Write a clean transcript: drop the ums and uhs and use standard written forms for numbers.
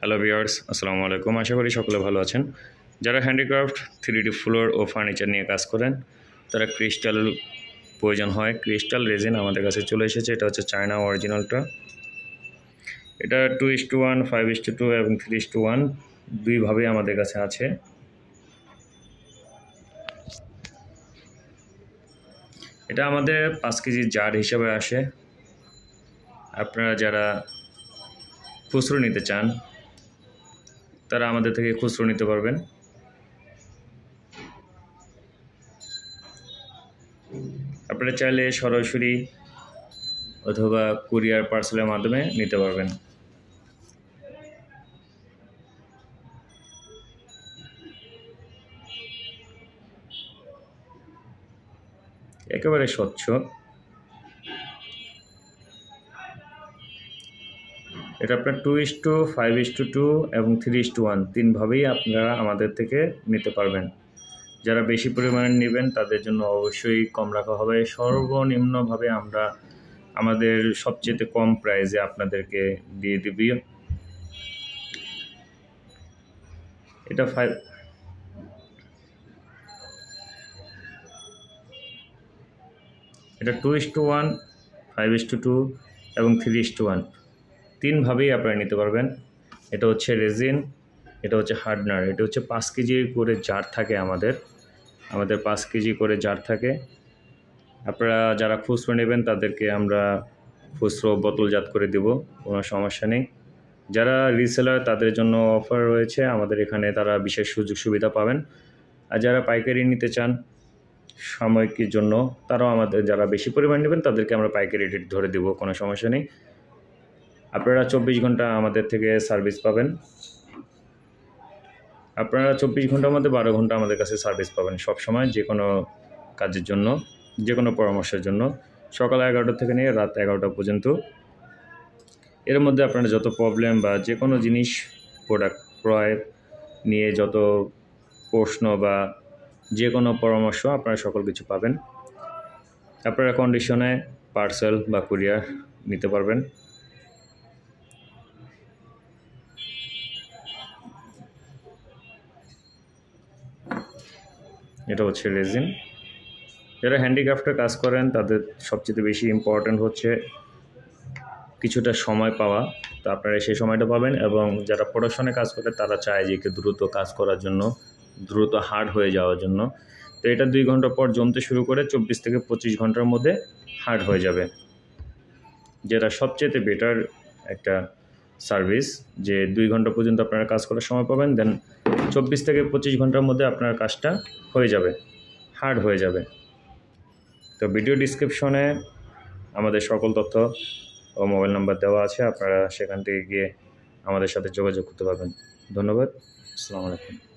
Hello viewers, আসসালামু আলাইকুম। আশা করি সকলে ভালো আছেন। যারা হ্যান্ডিক্রাফট 3D ফ্লোর ও ফার্নিচার নিয়ে কাজ করেন তারা ক্রিস্টাল প্রয়োজন হয়। ক্রিস্টাল রেজিন আমাদের কাছে চলে এসেছে। এটা হচ্ছে চায়না অরিজিনালটা। এটা 2:1, 5:2 এবং 3:1 দুইভাবেই আমাদের কাছে আছে। এটা আমাদের 5 কেজি জার হিসাবে আসে। আপনারা যারা খুচরো নিতে চান তারা আমাদের থেকে খুচরো নিতে পারবেন। আপনারা চাইলে সরাসরি অথবা কুরিয়ার পার্সেলের মাধ্যমে নিতে পারবেন। একেবারে স্বচ্ছ। এটা আপনার 2:2, 5:2 এবং 3:1 তিনভাবেই আপনারা আমাদের থেকে নিতে পারবেন। যারা বেশি পরিমাণে নেবেন তাদের জন্য অবশ্যই কম রাখা হবে। সর্বনিম্নভাবে আমরা আমাদের সবচেয়ে কম প্রাইসে আপনাদেরকে দিয়ে দিবি। এটা 2:1, 5:2 এবং 3:1 তিনভাবেই আপনারা নিতে পারবেন। এটা হচ্ছে রেজিন, এটা হচ্ছে হার্ডনার, এটা হচ্ছে 5 কেজি করে জার থাকে আমাদের 5 কেজি করে জার থাকে। আপনারা যারা খুচরো নেবেন তাদেরকে আমরা খুচরো বোতলজাত করে দেব, কোনো সমস্যা নেই। যারা রিসেলার তাদের জন্য অফার রয়েছে আমাদের এখানে, তারা বিশেষ সুযোগ সুবিধা পাবেন। আর যারা পাইকারি নিতে চান সাময়িকের জন্য, তারাও আমাদের, যারা বেশি পরিমাণ নেবেন তাদেরকে আমরা পাইকারি রেট ধরে দেব, কোনো সমস্যা নেই। আপনারা 24 ঘন্টা আমাদের থেকে সার্ভিস পাবেন। আপনারা 24 ঘন্টার মধ্যে 12 ঘন্টা আমাদের কাছে সার্ভিস পাবেন সবসময়, যে কোনো কাজের জন্য, যে কোনো পরামর্শের জন্য, সকাল 11টা থেকে নিয়ে রাত 11টা পর্যন্ত। এর মধ্যে আপনারা যত প্রবলেম বা যে কোনো জিনিস প্রোডাক্ট ক্রয় নিয়ে যত প্রশ্ন বা যে কোনো পরামর্শ আপনারা সকল কিছু পাবেন। আপনারা কন্ডিশনে পার্সেল বা কুরিয়ার নিতে পারবেন। এটা হচ্ছে রেজিন। যারা হ্যান্ডিক্রাফটের কাজ করেন তাদের সবচেয়ে বেশি ইম্পর্ট্যান্ট হচ্ছে কিছুটা সময় পাওয়া। তো আপনারা সেই সময়টা পাবেন। এবং যারা প্রোডাকশনে কাজ করে তারা চায় যে একটু দ্রুত কাজ করার জন্য, দ্রুত হার্ড হয়ে যাওয়ার জন্য। তো এটা 2 ঘন্টা পর জমতে শুরু করে 24 থেকে 25 ঘন্টার মধ্যে হার্ড হয়ে যাবে, যেটা সবচেয়ে বেটার একটা সার্ভিস, যে 2 ঘন্টা পর্যন্ত আপনারা কাজ করার সময় পাবেন, দেন 24 থেকে 25 ঘন্টার মধ্যে আপনার কাজটা হয়ে যাবে, হার্ড হয়ে যাবে। তো ভিডিও ডিসক্রিপশনে আমাদের সকল তথ্য ও মোবাইল নাম্বার দেওয়া আছে, আপনারা সেখান থেকে গিয়ে আমাদের সাথে যোগাযোগ করতে পারবেন। ধন্যবাদ। আসসালামু আলাইকুম।